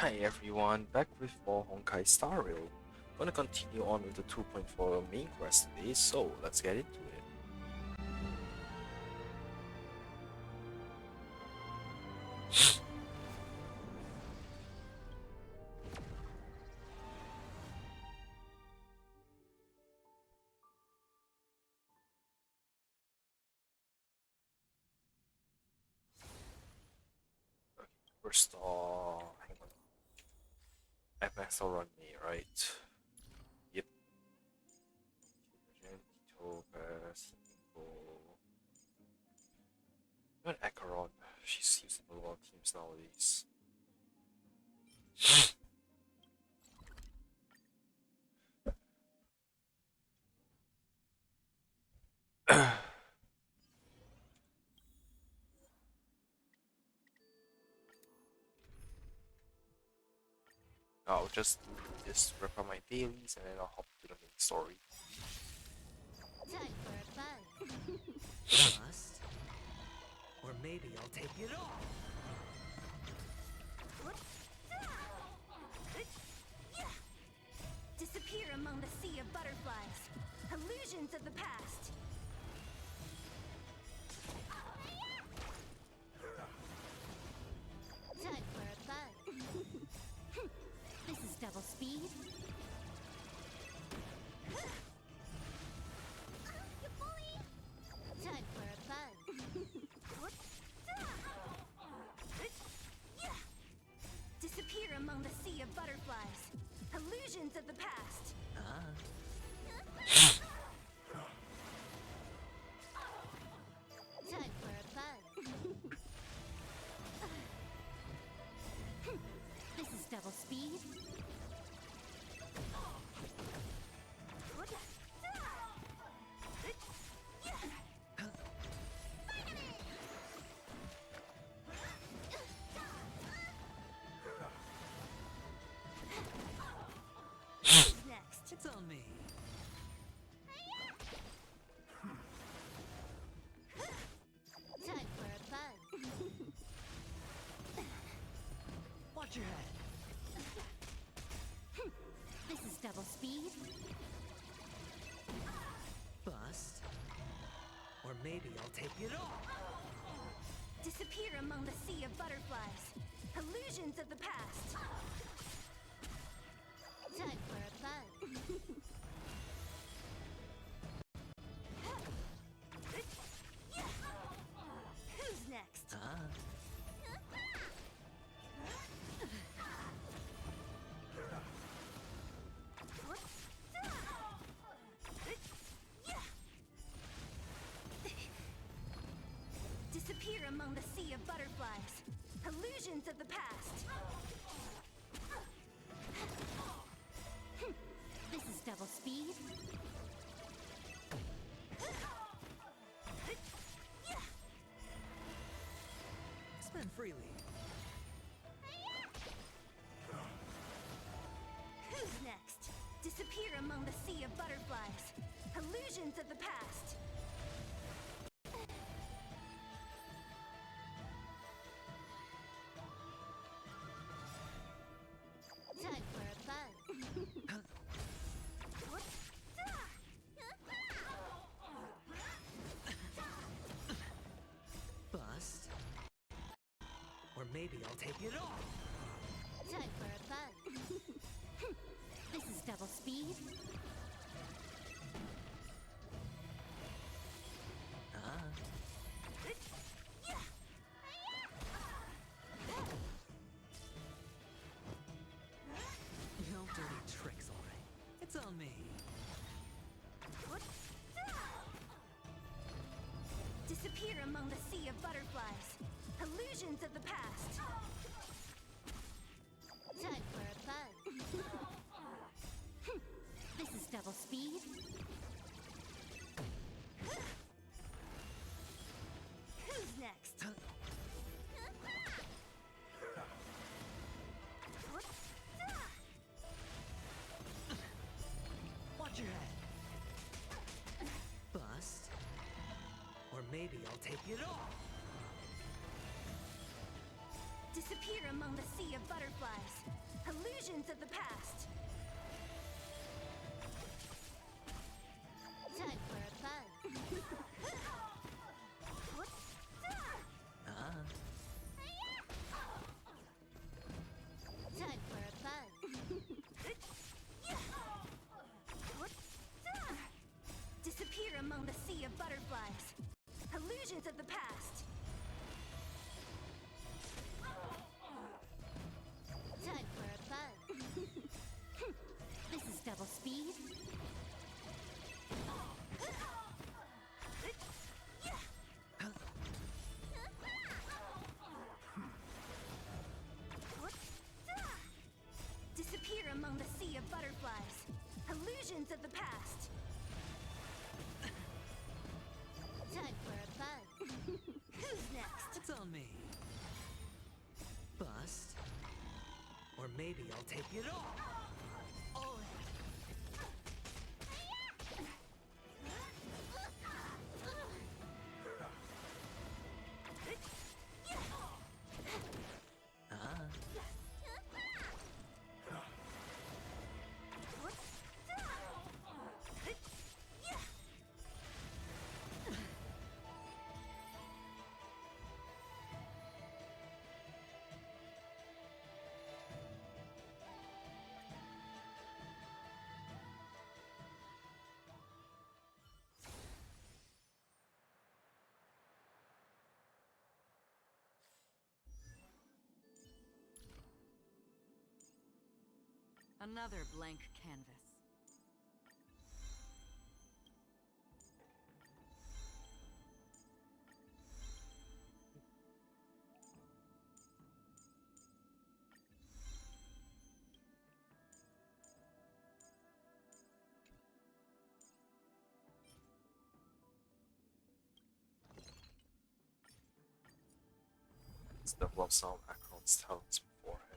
Hi everyone, back with more Honkai Star Rail. Gonna continue on with the 2.4 main quest today, so let's get into it. Okay, first hang on. FX will run me, right? Yep. Topaz, even Acheron. She seems to know a lot of teams nowadays. I'll just do this, wrap up my dailies, and then I'll hop to the main story. Time for a buzz. Must. Or maybe I'll take it off. Disappear among the sea of butterflies. Illusions of the past. Time for a buzz. This is double speed. Time for a buzz. Disappear among the sea of butterflies. Illusions of the past. Time for a buzz. This is double speed. Next. It's on me. Time for a buzz. Watch your head. This is double speed. Bust. Or maybe I'll take it off. Disappear among the sea of butterflies. Illusions of the past. Time for a buzz. Who's next? Disappear among the sea of butterflies. Illusions of the past. This is double speed. Spend freely. Who's next? Disappear among the sea of butterflies. Illusions of the past. Time for a buzz. Bust. Or maybe I'll take it off. Time for a buzz. This is double speed. No dirty tricks, alright. It's on me. Disappear among the sea of butterflies. Illusions of the past. Time for a buzz. This is double speed. Who's next? Watch your head. Bust. Or maybe I'll take it off. Disappear among the sea of butterflies. Illusions of the past. Time for a buzz. Time for a buzz. Disappear among the sea of butterflies. Illusions of the past. Time for a buzz. This is double speed. Disappear among the sea of butterflies. Illusions of the past. Time for a buzz. Who's next? It's on me. Bust. Or maybe I'll take it all. Oh. Another blank canvas. Let's develop some Akron's talents beforehand.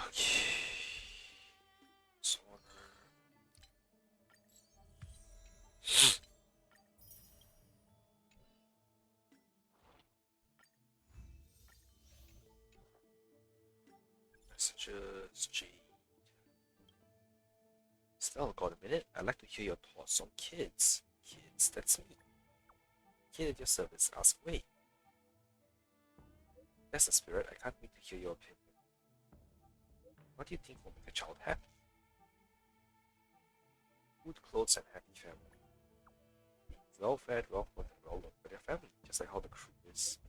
Okay. Sorter. Messages, G. Still got a minute? I'd like to hear your thoughts on kids. Kids, that's me. Kid at your service, ask away. That's the spirit, I can't wait to hear your opinion. What do you think will make a child happy? Food, clothes, and happy family. Well-fed, well-fed, and well-loved by their family, just like how the crew is.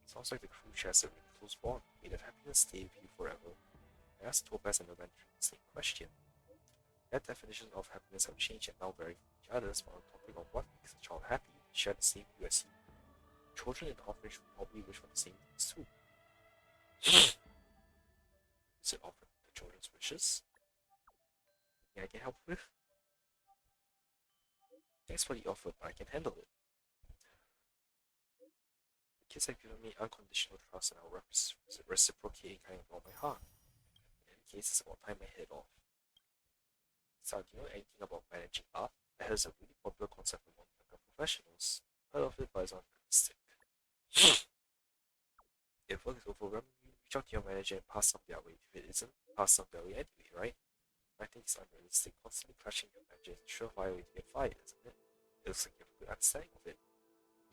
Sounds like the crew shares a really close bond. May that happiness stay with you forever. I asked Topaz and Aventry the same question. Their definitions of happiness have changed and now vary from each other's, but on the topic of what makes a child happy, they share the same view as you. Children in the orphanage would probably wish for the same things too. Is it often the children's wishes? Anything I can help with? Thanks for the offer, but I can handle it. The kids have given me unconditional trust and I'll reciprocate kind of all my heart. In any case, it's about time I head off. So, do you know anything about managing up? That is a really popular concept among younger professionals. Heard of it, but it's unrealistic. If work is overwhelming you, reach out to your manager and pass some their way. If it isn't, pass some their way anyway, right? I think it's unrealistic. Constantly clashing your manager is a surefire way to get fired, isn't it? It looks like you have a good understanding of it.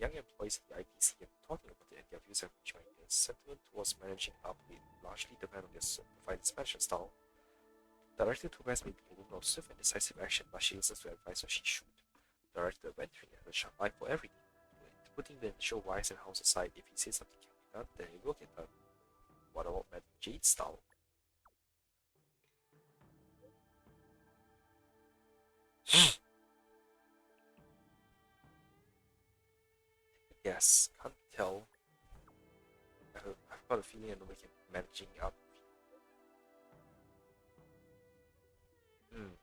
Young employees in the IPC have been talking about it and their views have reached my ears. Sentiment towards managing up will largely depend on their supervised management style. Director Topaz may be a woman of swift and decisive action, but she listens to advice when she should. Director Venturing has a sharp eye for everything. Putting the initial whys and hows aside, if he says something can be done, then it will get done. What about Madam Jade's style? Yes, can't tell. I've got a feeling I know we can managing up.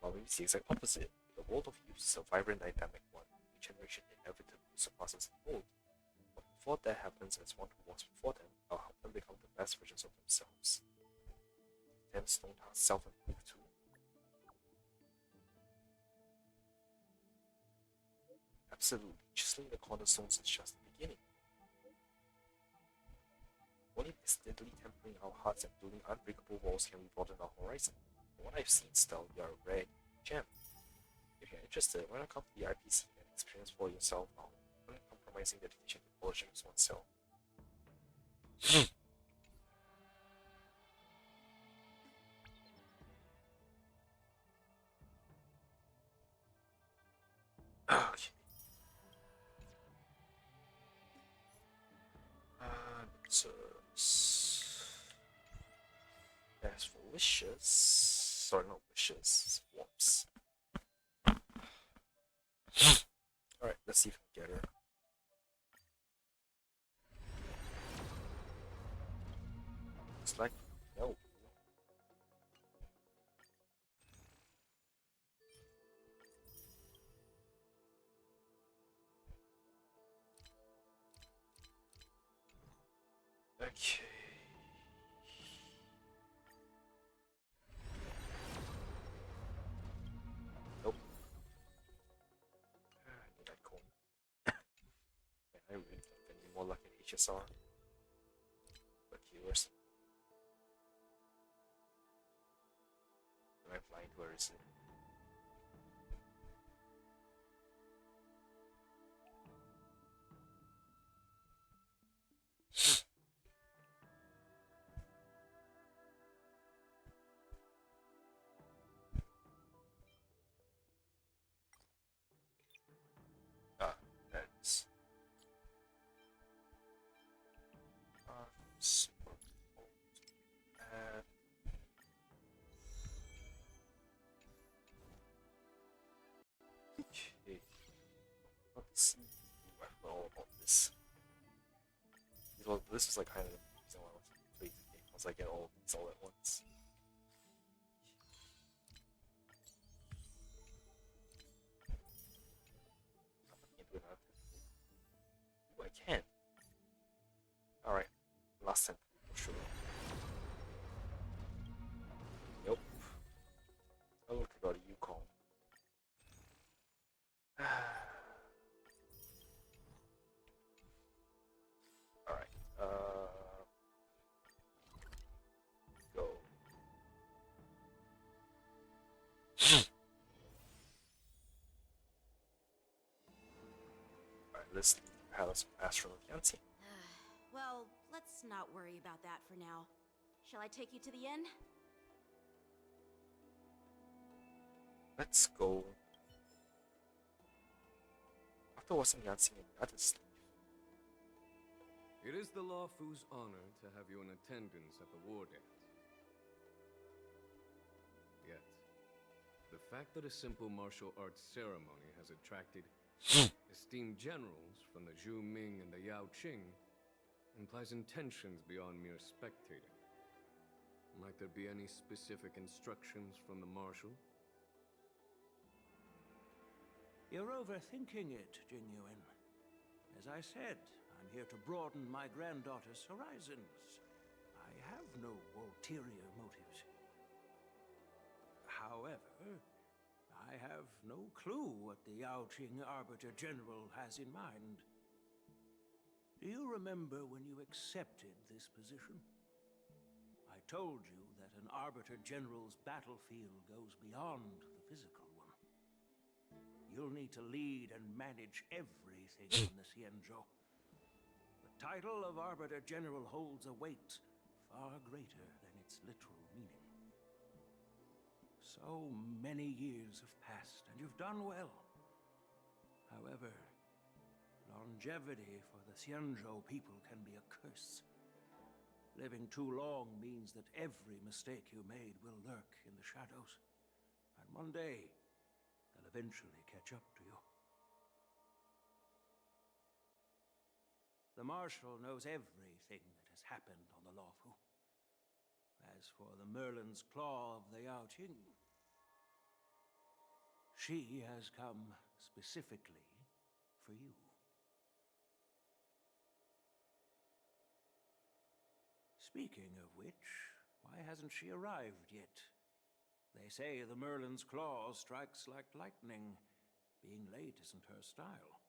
Well, maybe it's the exact opposite. The world of youth is a vibrant, dynamic one. Each generation inevitably surpasses the old. But before that happens, as one who was before them, I'll help them become the best versions of themselves. Them stone self-improve too. Absolutely. Just laying the cornerstones is just the beginning. Only by steadily tempering our hearts and building unbreakable walls can we broaden our horizon. From what I've seen, Stell, you are a rare gem. If you're interested, why not come to the IPC and experience for yourself our uncompromising dedication to polishing oneself? Okay. So, as for wishes, sorry, not wishes, warps. Alright, let's see if we can get her. Looks like no. Okay. Nope. I need that coin. Man, I really think I need more luck in HSR. But yours. Am I blind? Where is it? Ah, that's super cool. Okay. Let's see. All about this. Well, this is like kind of the reason why I want to play the game, once I get all of these all at once. I can't do that. Ooh, I can. Alright. Last time for sure. Nope. Oh, look, I got a Yukon. Alright. Go. Alright, let's leave the Palace of Astronaut Yanqing. Well, let's not worry about that for now. Shall I take you to the inn? Let's go. After watching Yanqing and others leave. It is the Lawfu's honor to have you in attendance at the war dance. Yet, the fact that a simple martial arts ceremony has attracted esteemed generals from the Zhu Ming and the Yaoqing implies intentions beyond mere spectating. Might there be any specific instructions from the marshal? You're overthinking it, Jingyuan. As I said, I'm here to broaden my granddaughter's horizons. I have no ulterior motives. However, I have no clue what the Yaoqing Arbiter General has in mind. Do you remember when you accepted this position? I told you that an Arbiter General's battlefield goes beyond the physical one. You'll need to lead and manage everything in the Xianzhou. The title of Arbiter General holds a weight far greater than its literal meaning. So many years have passed, and you've done well. However, longevity for the Xianzhou people can be a curse. Living too long means that every mistake you made will lurk in the shadows. And one day, they'll eventually catch up to you. The Marshal knows everything that has happened on the Lawfu. As for the Merlin's Claw of the Yaoqing, she has come specifically for you. Speaking of which, why hasn't she arrived yet? They say the Merlin's Claw strikes like lightning. Being late isn't her style.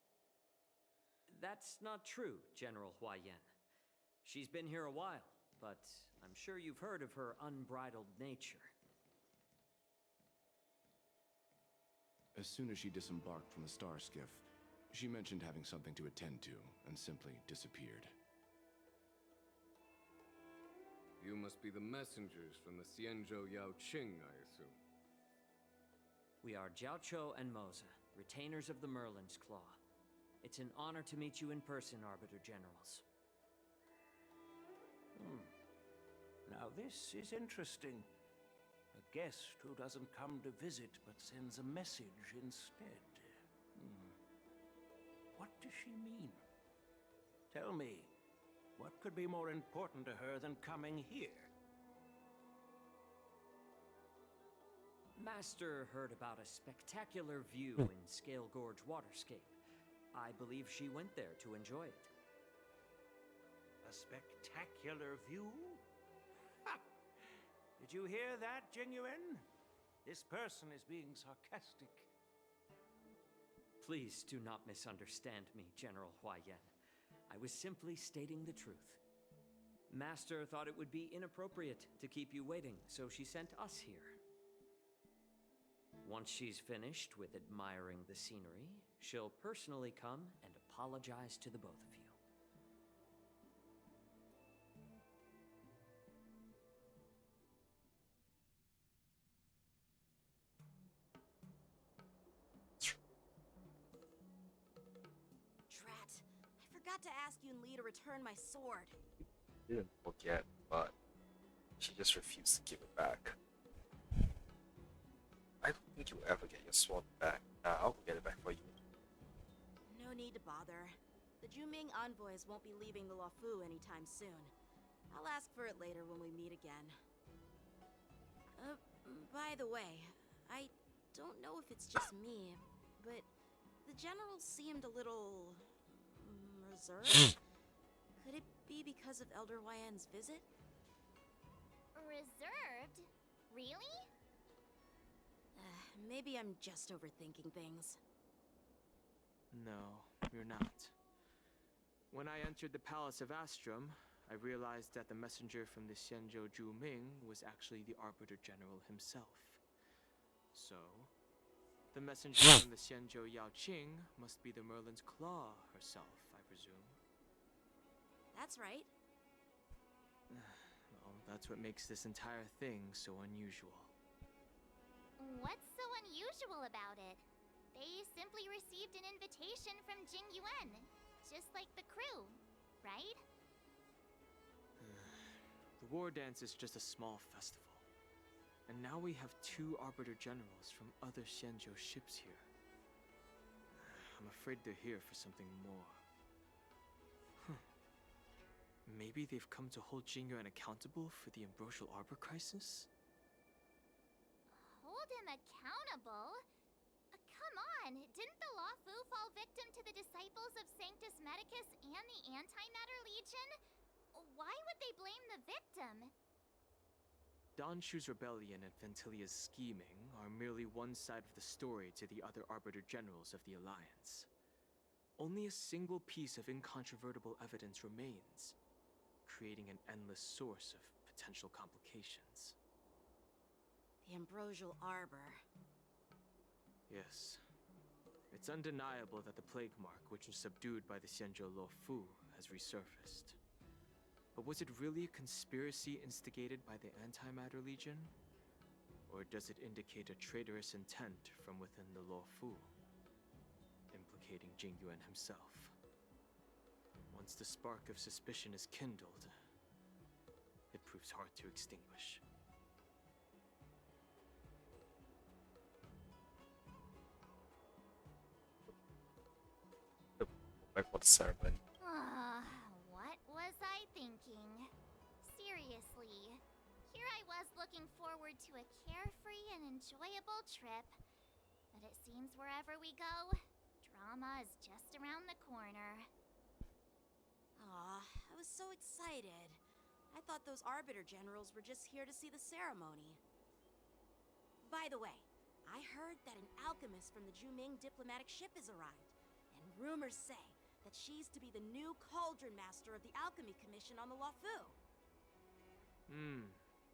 That's not true, General Huayan. She's been here a while, but I'm sure you've heard of her unbridled nature. As soon as she disembarked from the star skiff, she mentioned having something to attend to and simply disappeared. You must be the messengers from the Xianzhou Yaoqing, I assume. We are Jiaoqiu and Moza, retainers of the Merlin's Claw. It's an honor to meet you in person, Arbiter Generals. Now this is interesting. A guest who doesn't come to visit but sends a message instead. What does she mean? Tell me, what could be more important to her than coming here? Master heard about a spectacular view in Scale Gorge Waterscape. I believe she went there to enjoy it. A spectacular view? Ha! Did you hear that, Jingyuan? This person is being sarcastic. Please do not misunderstand me, General Huayan. I was simply stating the truth. Master thought it would be inappropriate to keep you waiting, so she sent us here. Once she's finished with admiring the scenery, she'll personally come and apologize to the both of you. Drat. I forgot to ask Yun Li to return my sword. Didn't forget, but she just refused to give it back. I don't think you'll ever get your sword back. I'll get it back for you. No need to bother. The Juming envoys won't be leaving the Luofu anytime soon. I'll ask for it later when we meet again. By the way, I don't know if it's just me, but the general seemed a little reserved. Could it be because of Elder Huayan's visit? Reserved? Really? Maybe I'm just overthinking things. No, you're not. When I entered the Palace of Astrum, I realized that the messenger from the Xianzhou Juming was actually the Arbiter General himself. So, the messenger from the Xianzhou Yaoqing must be the Merlin's Claw herself, I presume. That's right. Well, that's what makes this entire thing so unusual. What's so unusual about it? They simply received an invitation from Jingyuan, just like the crew, right? The war dance is just a small festival. And now we have 2 Arbiter Generals from other Xianzhou ships here. I'm afraid they're here for something more. Maybe they've come to hold Jingyuan accountable for the Ambrosial Arbor crisis? Hold him accountable? Come on, didn't the Luofu fall victim to the disciples of Sanctus Medicus and the Antimatter Legion? Why would they blame the victim? Danshu's rebellion and Ventilia's scheming are merely one side of the story to the other Arbiter Generals of the Alliance. Only a single piece of incontrovertible evidence remains, creating an endless source of potential complications. The Ambrosial Arbor. Yes. It's undeniable that the Plague Mark, which was subdued by the Xianzhou Luofu, has resurfaced. But was it really a conspiracy instigated by the Antimatter Legion? Or does it indicate a traitorous intent from within the Luofu, implicating Jingyuan himself? Once the spark of suspicion is kindled, it proves hard to extinguish. Back for the ceremony. What was I thinking? Seriously, here I was looking forward to a carefree and enjoyable trip. But it seems wherever we go, drama is just around the corner. Aw, I was so excited. I thought those Arbiter Generals were just here to see the ceremony. By the way, I heard that an alchemist from the Juming diplomatic ship has arrived. And rumors say that she's to be the new Cauldron Master of the Alchemy Commission on the Luofu.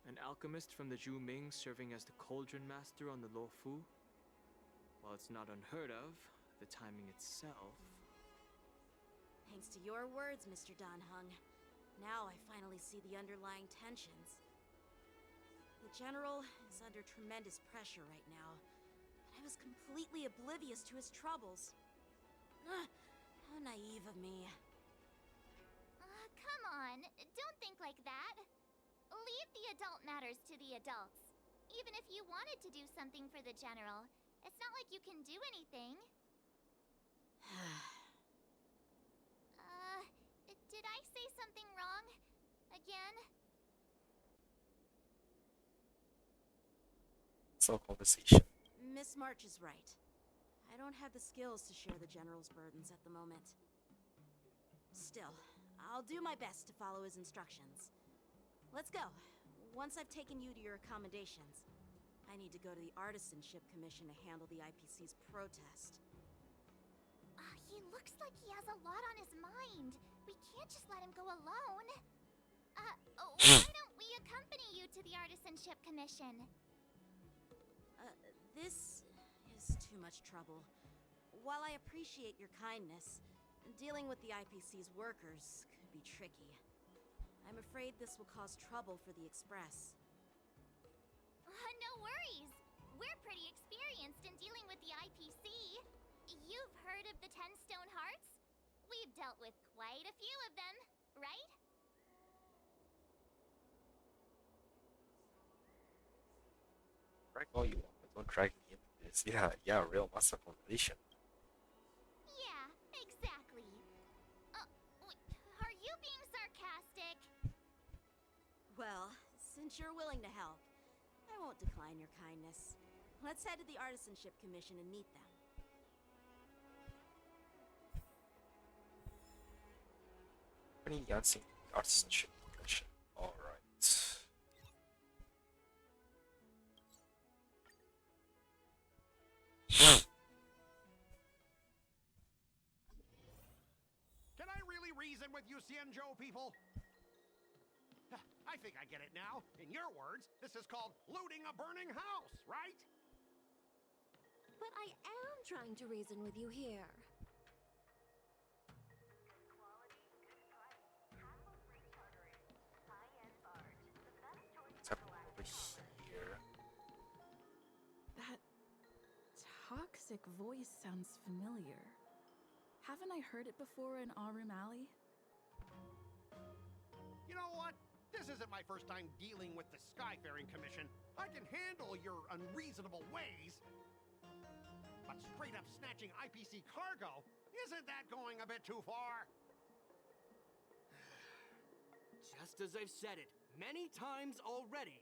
An alchemist from the Zhu Ming serving as the Cauldron Master on the Luofu? While it's not unheard of, the timing itself... Thanks to your words, Mr. Dan Heng. Now I finally see the underlying tensions. The General is under tremendous pressure right now, but I was completely oblivious to his troubles. How naive of me. Come on, don't think like that. Leave the adult matters to the adults. Even if you wanted to do something for the General, it's not like you can do anything. Did I say something wrong? Again? So conversation. Miss March is right. I don't have the skills to share the General's burdens at the moment. Still, I'll do my best to follow his instructions. Let's go. Once I've taken you to your accommodations, I need to go to the Artisanship Commission to handle the IPC's protest. He looks like he has a lot on his mind. We can't just let him go alone. Why don't we accompany you to the Artisanship Commission? This is too much trouble. While I appreciate your kindness, dealing with the IPC's workers could be tricky. I'm afraid this will cause trouble for the Express. No worries. We're pretty experienced in dealing with the IPC. You've heard of the 10 Stone Hearts? We've dealt with quite a few of them, right? Drag all you want, but don't drag me into this. Yeah, real master conversation. Yeah, exactly. Are you being sarcastic? Well, since you're willing to help, I won't decline your kindness. Let's head to the Artisanship Commission and meet them. Yanqing Artisanship Commission. Alright. Can I really reason with you Xianzhou people? I think I get it now. In your words, this is called looting a burning house, right? But I am trying to reason with you here. What's happening over here? That toxic voice sounds familiar. Haven't I heard it before in Aurum Alley? You know what? This isn't my first time dealing with the Skyfaring Commission. I can handle your unreasonable ways. But straight up snatching IPC cargo, isn't that going a bit too far? Just as I've said it many times already.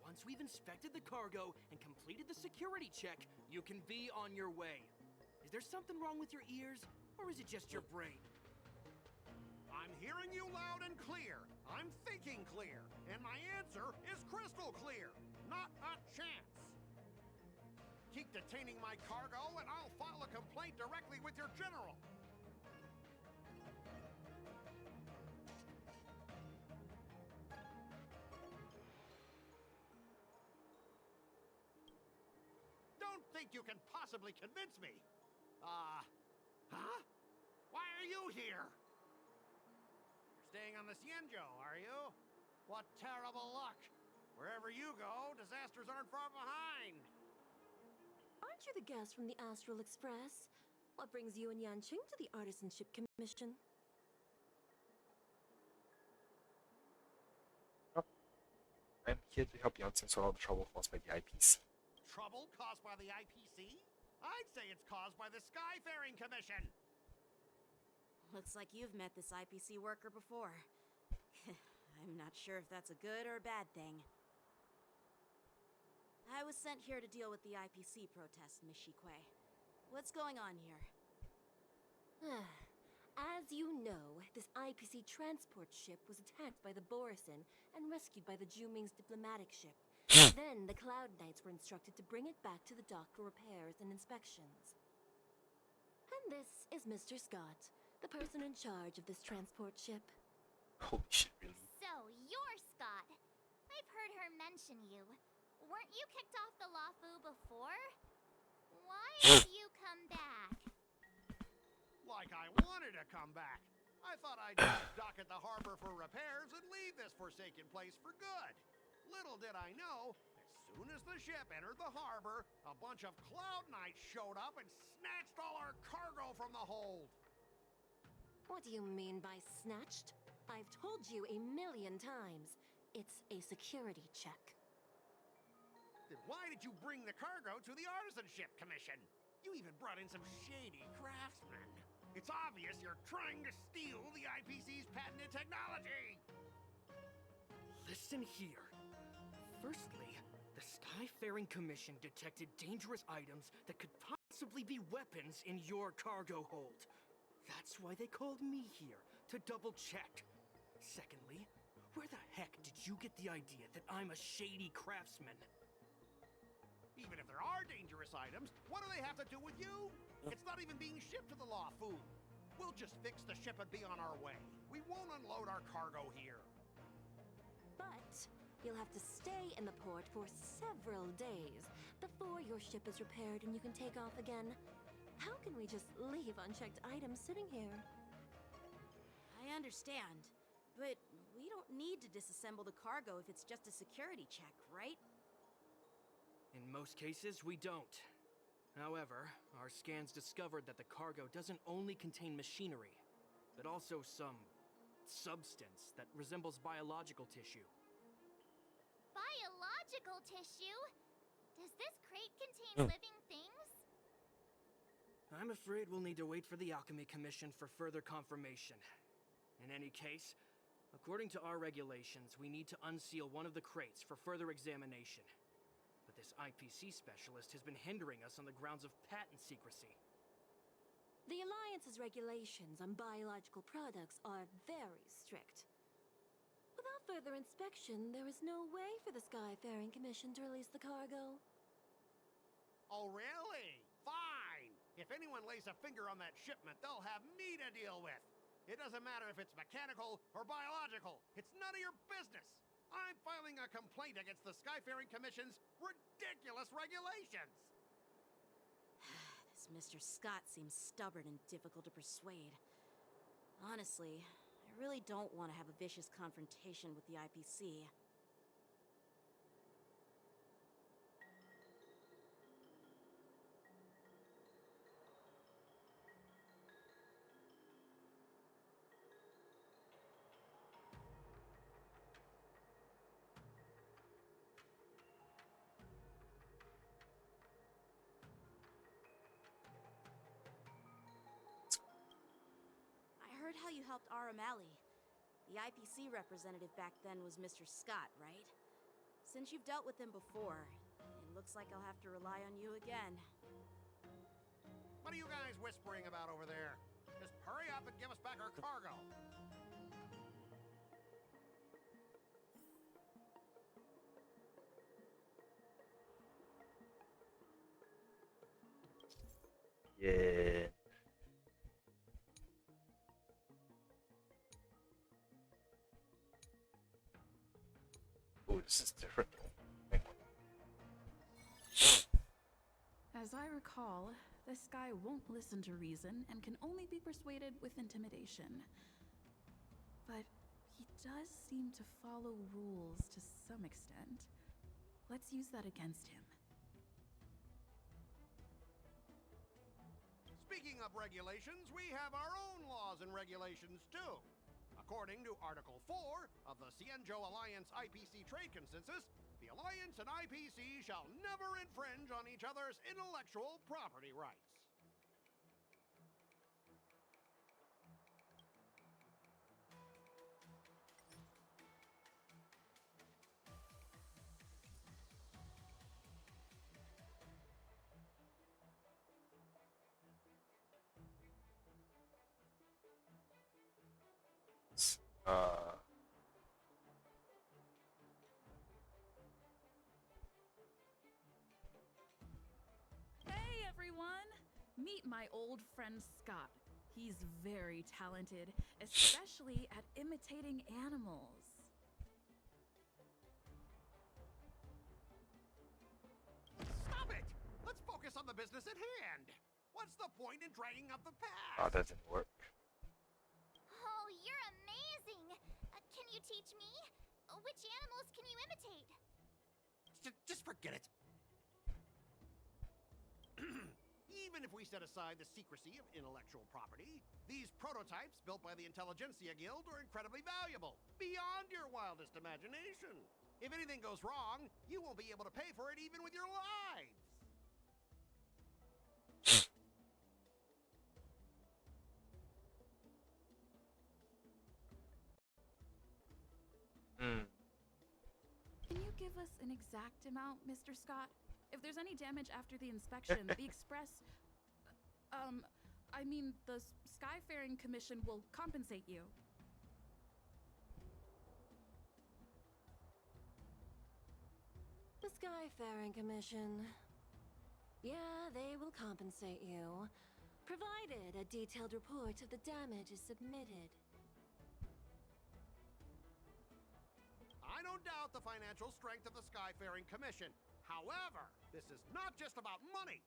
Once we've inspected the cargo and completed the security check, you can be on your way. Is there something wrong with your ears, or is it just your brain? I'm hearing you loud and clear. I'm thinking clear. And my answer is crystal clear. Not a chance. Keep detaining my cargo and I'll file a complaint directly with your general. Don't think you can possibly convince me. Huh? Why are you here? Staying on the Xianzhou, are you? What terrible luck! Wherever you go, disasters aren't far behind! Aren't you the guest from the Astral Express? What brings you and Yanqing to the Artisanship Commission? I'm here to help Yanqing solve the trouble caused by the IPC. Trouble caused by the IPC? I'd say it's caused by the Skyfaring Commission! Looks like you've met this IPC worker before. I'm not sure if that's a good or a bad thing. I was sent here to deal with the IPC protest, Miss Shikui. What's going on here? As you know, this IPC transport ship was attacked by the Borisin and rescued by the Juming's diplomatic ship. Then the Cloud Knights were instructed to bring it back to the dock for repairs and inspections. And this is Mr. Scott, the person in charge of this transport ship. Holy shit, really? So, you're Scott. I've heard her mention you. Weren't you kicked off the Lafu before? Why have you come back? Like I wanted to come back. I thought I'd just dock at the harbor for repairs and leave this forsaken place for good. Little did I know, as soon as the ship entered the harbor, a bunch of Cloud Knights showed up and snatched all our cargo from the hold. What do you mean by snatched? I've told you 1,000,000 times. It's a security check. Then why did you bring the cargo to the Artisanship Commission? You even brought in some shady craftsmen. It's obvious you're trying to steal the IPC's patented technology! Listen here. Firstly, the Skyfaring Commission detected dangerous items that could possibly be weapons in your cargo hold. That's why they called me here, to double check. Secondly, where the heck did you get the idea that I'm a shady craftsman? Even if there are dangerous items, what do they have to do with you? It's not even being shipped to the Lafu. We'll just fix the ship and be on our way. We won't unload our cargo here. But you'll have to stay in the port for several days before your ship is repaired and you can take off again. How can we just leave unchecked items sitting here? I understand, but we don't need to disassemble the cargo if it's just a security check, right? In most cases, we don't. However, our scans discovered that the cargo doesn't only contain machinery, but also some substance that resembles biological tissue. Biological tissue? Does this crate contain living things? I'm afraid we'll need to wait for the Alchemy Commission for further confirmation. In any case, according to our regulations, we need to unseal one of the crates for further examination. But this IPC specialist has been hindering us on the grounds of patent secrecy. The Alliance's regulations on biological products are very strict. Without further inspection, there is no way for the Skyfaring Commission to release the cargo. Oh, really? Fine! If anyone lays a finger on that shipment, they'll have me to deal with. It doesn't matter if it's mechanical or biological. It's none of your business. I'm filing a complaint against the Skyfaring Commission's ridiculous regulations. This Mr. Scott seems stubborn and difficult to persuade. Honestly, I really don't want to have a vicious confrontation with the IPC. I heard how you helped Aramali. The IPC representative back then was Mr. Scott, right? Since you've dealt with him before, it looks like I'll have to rely on you again. What are you guys whispering about over there? Just hurry up and give us back our cargo. Yeah. Oh, this is different. Hang on. As I recall, this guy won't listen to reason and can only be persuaded with intimidation. But he does seem to follow rules to some extent. Let's use that against him. Speaking of regulations, we have our own laws and regulations too. According to Article 4 of the Cienjo Alliance IPC Trade Consensus, the Alliance and IPC shall never infringe on each other's intellectual property rights. Hey everyone! Meet my old friend Scott. He's very talented, especially at imitating animals. Stop it! Let's focus on the business at hand. What's the point in dragging up the Oh, past? that didn't work. Oh, you're amazing! Can you teach me? Which animals can you imitate? Just forget it. Even if we set aside the secrecy of intellectual property, these prototypes built by the Intelligentsia Guild are incredibly valuable, beyond your wildest imagination. If anything goes wrong, you won't be able to pay for it even with your lives. Hmm. Can you give us an exact amount, Mr. Scott? If there's any damage after the inspection, the Express... I mean, the Skyfaring Commission will compensate you. The Skyfaring Commission. Yeah, they will compensate you, provided a detailed report of the damage is submitted. I don't doubt the financial strength of the Skyfaring Commission. However, this is not just about money.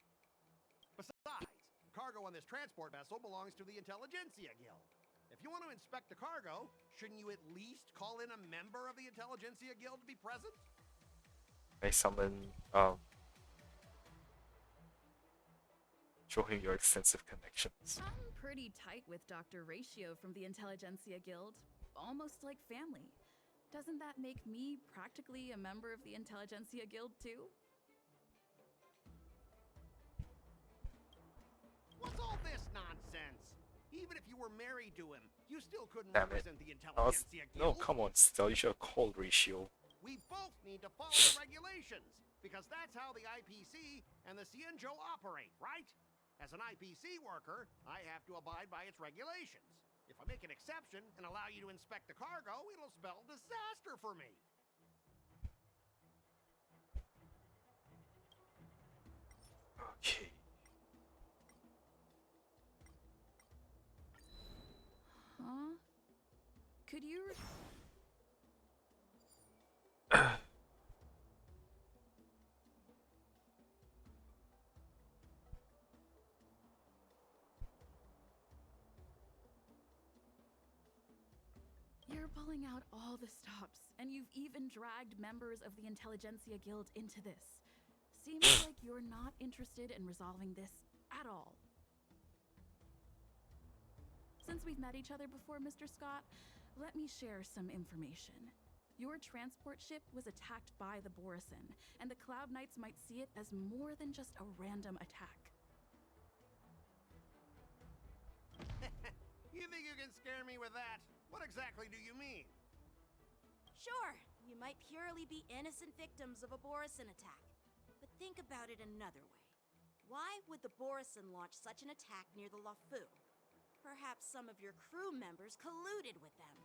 Besides, cargo on this transport vessel belongs to the Intelligentsia Guild. If you want to inspect the cargo, shouldn't you at least call in a member of the Intelligentsia Guild to be present? May summon, show him your extensive connections. I'm pretty tight with Dr. Ratio from the Intelligentsia Guild. Almost like family. Doesn't that make me practically a member of the Intelligentsia Guild too? What's all this nonsense? Even if you were married to him, you still couldn't Damn it. represent the No, Intelligentsia no, Guild. come on, Stell, you should have called Ratio. We both need to follow the regulations, because that's how the IPC and the Cienjo operate, right? As an IPC worker, I have to abide by its regulations. If I make an exception and allow you to inspect the cargo, it'll spell disaster for me. Okay. Huh? Could you... You're pulling out all the stops, and you've even dragged members of the Intelligentsia Guild into this. Seems like you're not interested in resolving this at all. Since we've met each other before, Mr. Scott, let me share some information. Your transport ship was attacked by the Borison, and the Cloud Knights might see it as more than just a random attack. You think you can scare me with that? What exactly do you mean? Sure, you might purely be innocent victims of a Borison attack. But think about it another way. Why would the Borison launch such an attack near the Lafu? Perhaps some of your crew members colluded with them.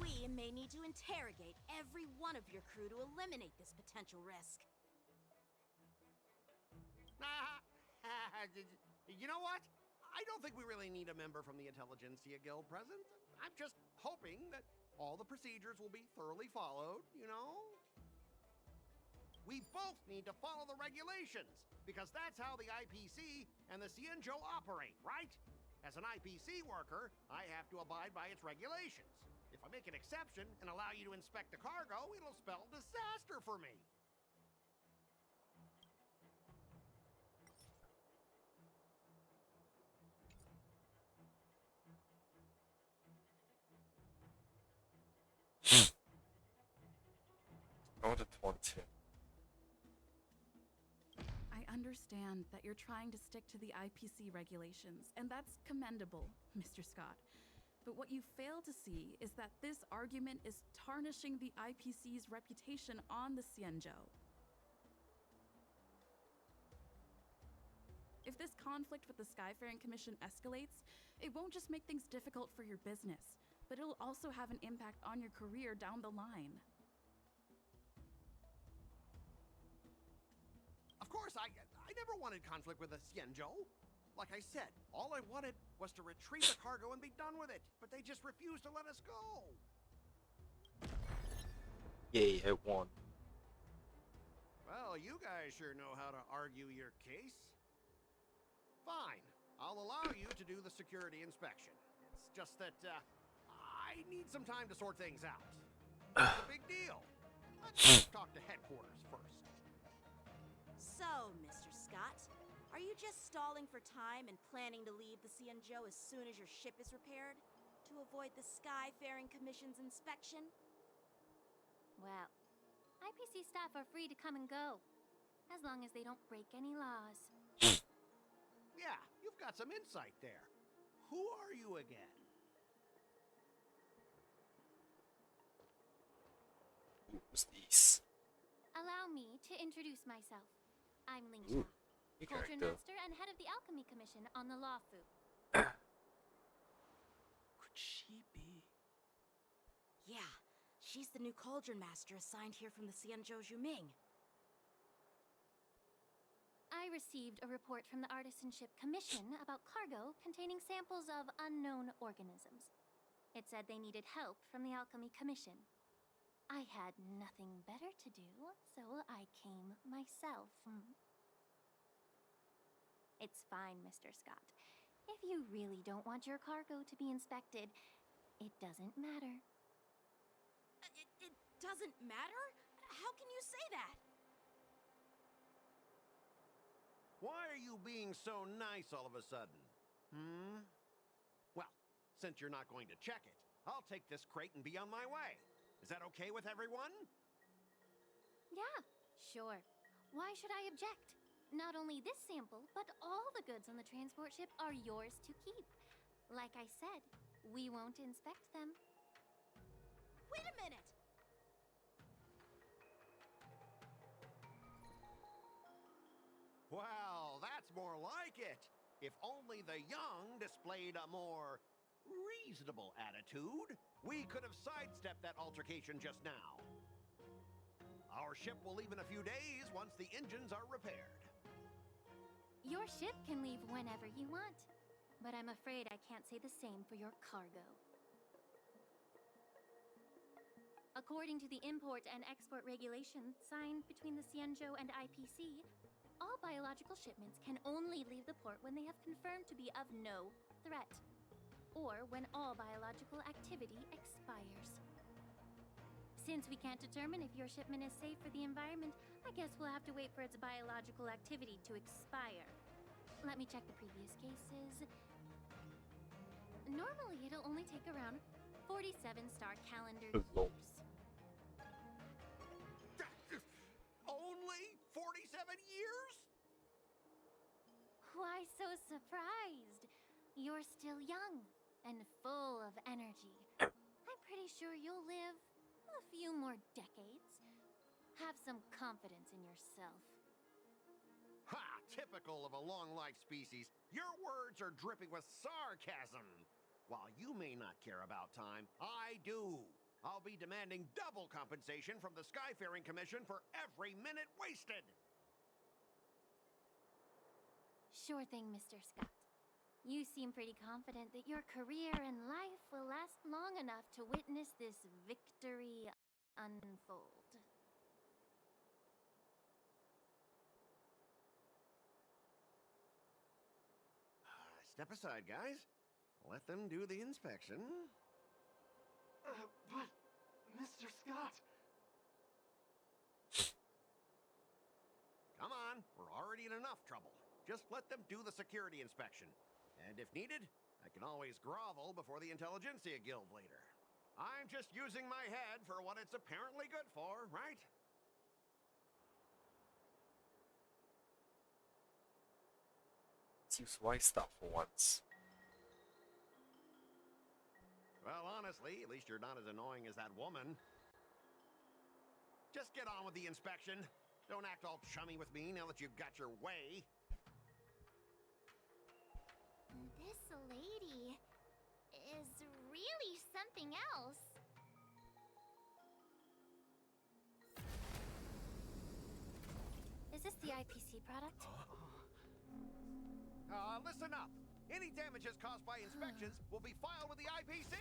We may need to interrogate every one of your crew to eliminate this potential risk. You know what? I don't think we really need a member from the Intelligentsia Guild present. I'm just hoping that all the procedures will be thoroughly followed, you know? We both need to follow the regulations, because that's how the IPC and the Cienjo operate, right? As an IPC worker, I have to abide by its regulations. If I make an exception and allow you to inspect the cargo, it'll spell disaster for me. I want to taunt him. I understand that you're trying to stick to the IPC regulations, and that's commendable, Mr. Scott. But what you fail to see is that this argument is tarnishing the IPC's reputation on the Cienjo. If this conflict with the Skyfaring Commission escalates, it won't just make things difficult for your business, but it'll also have an impact on your career down the line. Of course, I I never wanted conflict with the Xianzhou. Like I said, all I wanted was to retrieve the cargo and be done with it, but they just refused to let us go. Yay, I won. Well, you guys sure know how to argue your case. Fine, I'll allow you to do the security inspection. It's just that, I need some time to sort things out. It's a big deal. Let's talk to headquarters first. So, Mr. Scott, are you just stalling for time and planning to leave the Xianzhou as soon as your ship is repaired? To avoid the Skyfaring Commission's inspection? Well, IPC staff are free to come and go, as long as they don't break any laws. Yeah, you've got some insight there. Who are you again? Who's these? Allow me to introduce myself. I'm Ling Ooh, Xia, new Cauldron character. Master and head of the Alchemy Commission on the Law Fu. Could she be? Yeah, she's the new Cauldron Master assigned here from the Xianzhou Zhuming. I received a report from the Artisanship Commission about cargo containing samples of unknown organisms. It said they needed help from the Alchemy Commission. I had nothing better to do, so I came myself. It's fine, Mr. Scott. If you really don't want your cargo to be inspected, it doesn't matter. It doesn't matter? How can you say that? Why are you being so nice all of a sudden? Well, since you're not going to check it, I'll take this crate and be on my way. Is that okay with everyone? Yeah, sure. Why should I object? Not only this sample, but all the goods on the transport ship are yours to keep. Like I said, we won't inspect them. Wait a minute! Well, that's more like it. If only the young displayed a more reasonable attitude, we could have sidestepped that altercation just now. Our ship will leave in a few days once the engines are repaired. Your ship can leave whenever you want, but I'm afraid I can't say the same for your cargo. According to the import and export regulations signed between the Xianzhou and IPC, all biological shipments can only leave the port when they have confirmed to be of no threat, or when all biological activity expires. Since we can't determine if your shipment is safe for the environment, I guess we'll have to wait for its biological activity to expire. Let me check the previous cases. Normally, it'll only take around 47 star calendar Lol. years. Only 47 years? Why so surprised? You're still young and full of energy. I'm pretty sure you'll live a few more decades. Have some confidence in yourself. Ha! Typical of a long-life species. Your words are dripping with sarcasm. While you may not care about time, I do. I'll be demanding double compensation from the Skyfaring Commission for every minute wasted. Sure thing, Mr. Scott. You seem pretty confident that your career and life will last long enough to witness this victory unfold. Step aside, guys. Let them do the inspection. But, Mr. Scott... Come on, we're already in enough trouble. Just let them do the security inspection. And if needed, I can always grovel before the Intelligentsia Guild later. I'm just using my head for what it's apparently good for, right? Let's use wise stuff for once. Well, honestly, at least you're not as annoying as that woman. Just get on with the inspection. Don't act all chummy with me now that you've got your way. This lady is really something else. Is this the IPC product? Listen up. Any damages caused by inspections will be filed with the IPC.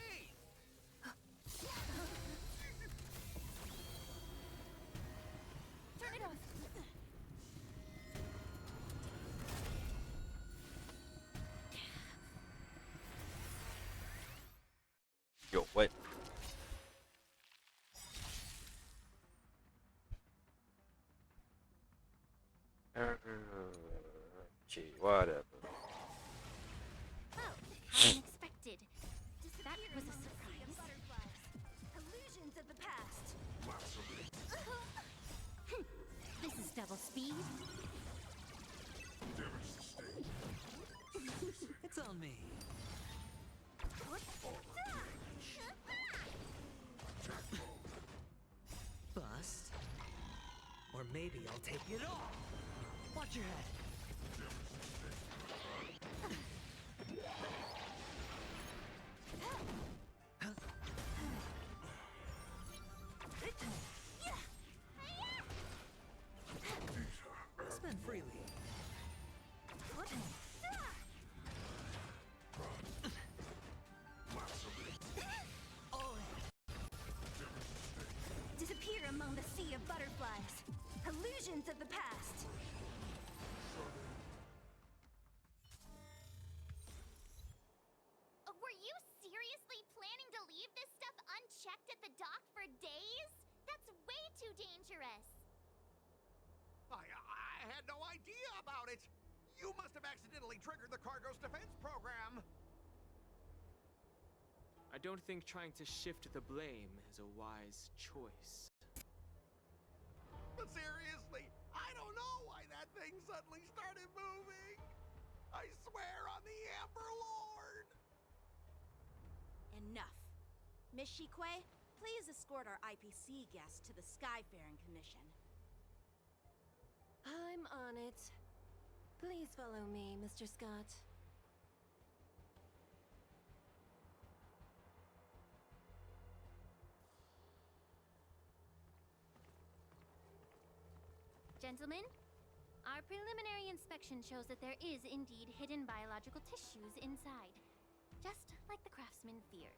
Turn it off. Yo, what? Okay, whatever. Oh, unexpected. That was a surprise. Illusions of the past. This is double speed. It's on me. Bust. Or maybe I'll take it all. Watch your head. Spend freely. Disappear among the sea of butterflies. Illusions of the past. Were you seriously planning to leave this stuff unchecked at the dock for days? That's way too dangerous. I had no idea about it. You must have accidentally triggered the cargo's defense program. I don't think trying to shift the blame is a wise choice. But seriously, I don't know why that thing suddenly started moving. I swear on the Amber Lord. Enough. Miss Shikwe, please escort our IPC guest to the Skyfaring Commission. I'm on it. Please follow me, Mr. Scott. Gentlemen, our preliminary inspection shows that there is indeed hidden biological tissues inside. Just like the craftsman feared.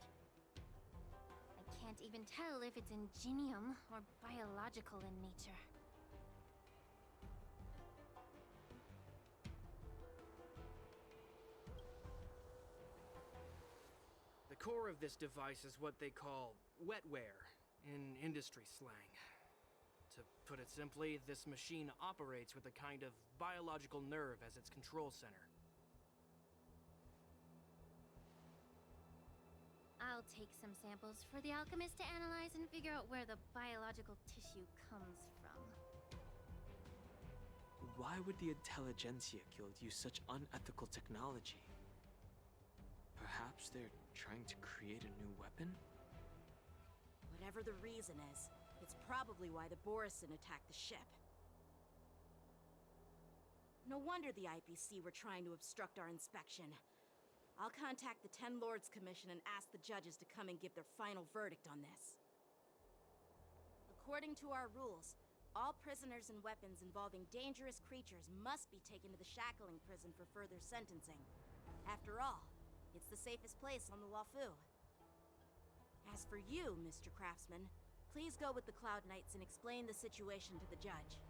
I can't even tell if it's ingenium or biological in nature. The core of this device is what they call wetware in industry slang. To put it simply, this machine operates with a kind of biological nerve as its control center. I'll take some samples for the alchemist to analyze and figure out where the biological tissue comes from. Why would the Intelligentsia Guild use such unethical technology? Perhaps they're trying to create a new weapon? Whatever the reason is, it's probably why the Borison attacked the ship. No wonder the IPC were trying to obstruct our inspection. I'll contact the Ten Lords Commission and ask the judges to come and give their final verdict on this. According to our rules, all prisoners and weapons involving dangerous creatures must be taken to the shackling prison for further sentencing. After all, it's the safest place on the Luofu. As for you, Mr. Craftsman, please go with the Cloud Knights and explain the situation to the judge.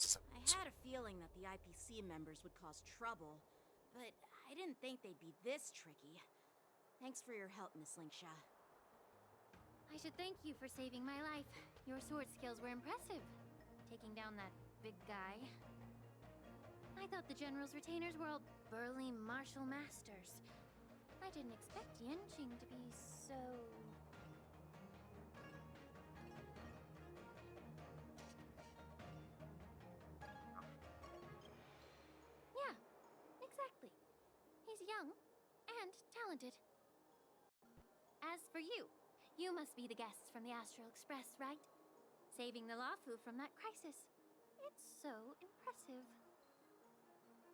I had a feeling that the IPC members would cause trouble, but I didn't think they'd be this tricky. Thanks for your help, Miss Linksha. I should thank you for saving my life. Your sword skills were impressive. Taking down that big guy. I thought the General's retainers were all burly martial masters. I didn't expect Yanqing to be so... Yeah, exactly. He's young and talented. As for you, you must be the guests from the Astral Express, right? Saving the Luofu from that crisis. It's so impressive.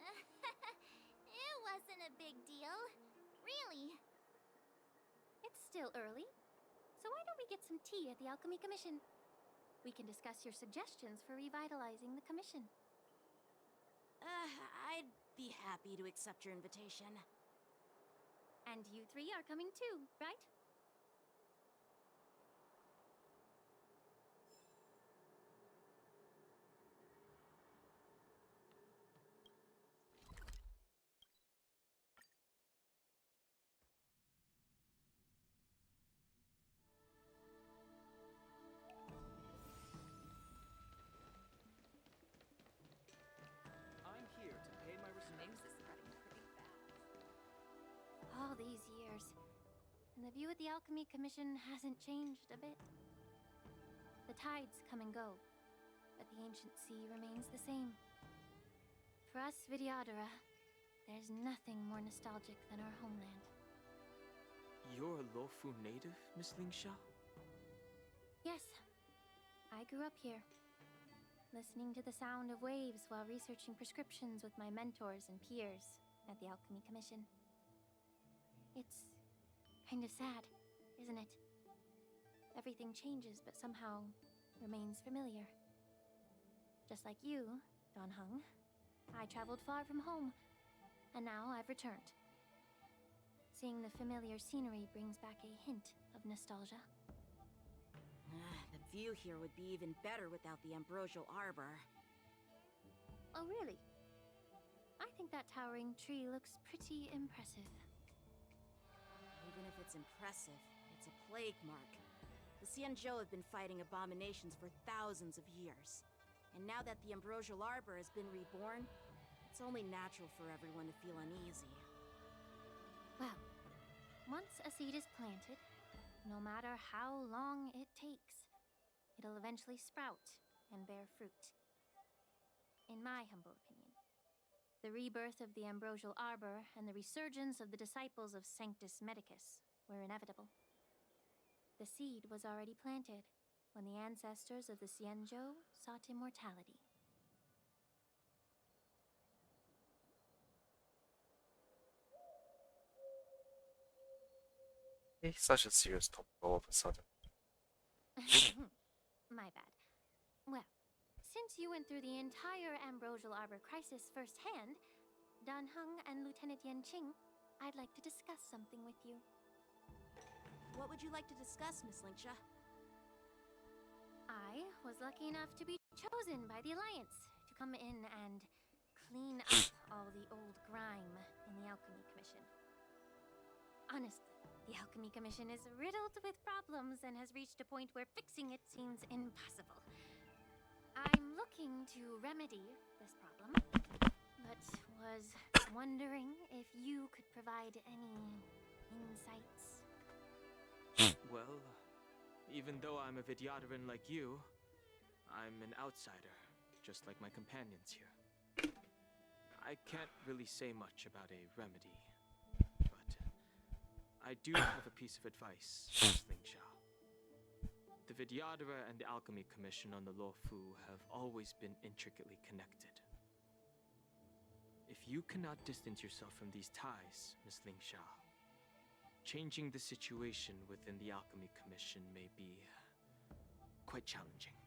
It wasn't a big deal. Really. It's still early. So why don't we get some tea at the Alchemy Commission? We can discuss your suggestions for revitalizing the commission. I'd be happy to accept your invitation. And you three are coming too, right? I'm here to pay my respects. News is spreading pretty fast. All these years, and the view of the Alchemy Commission hasn't changed a bit. The tides come and go, but the ancient sea remains the same. For us Vidyadhara, there's nothing more nostalgic than our homeland. You're a Lofu native, Miss Lingsha? Yes, I grew up here, listening to the sound of waves while researching prescriptions with my mentors and peers at the Alchemy Commission. It's kind of sad, isn't it? Everything changes, but somehow remains familiar. Just like you, Don Hung, I traveled far from home, and now I've returned. Seeing the familiar scenery brings back a hint of nostalgia. The view here would be even better without the ambrosial arbor. Oh, really? I think that towering tree looks pretty impressive. Even if it's impressive, it's a plague mark. The Xianzhou have been fighting abominations for thousands of years. And now that the ambrosial arbor has been reborn, it's only natural for everyone to feel uneasy. Well, once a seed is planted, no matter how long it takes, it'll eventually sprout and bear fruit. In my humble opinion, the rebirth of the ambrosial arbor and the resurgence of the disciples of Sanctus Medicus were inevitable. The seed was already planted when the ancestors of the Xianzhou sought immortality. He's such a serious topic all of a sudden. My bad. Well, since you went through the entire ambrosial arbor crisis firsthand, Dan Heng and Lieutenant Yanqing, I'd like to discuss something with you. What would you like to discuss, Miss Lingsha? I was lucky enough to be chosen by the Alliance to come in and clean up all the old grime in the Alchemy Commission. Honestly, the Alchemy Commission is riddled with problems and has reached a point where fixing it seems impossible. I'm looking to remedy this problem, but was wondering if you could provide any insights. Well, even though I'm a Vidyadharan like you, I'm an outsider, just like my companions here. I can't really say much about a remedy, but I do have a piece of advice, Miss Lingsha. The Vidyadhara and the Alchemy Commission on the Luofu have always been intricately connected. If you cannot distance yourself from these ties, Miss Lingsha, changing the situation within the Alchemy Commission may be quite challenging.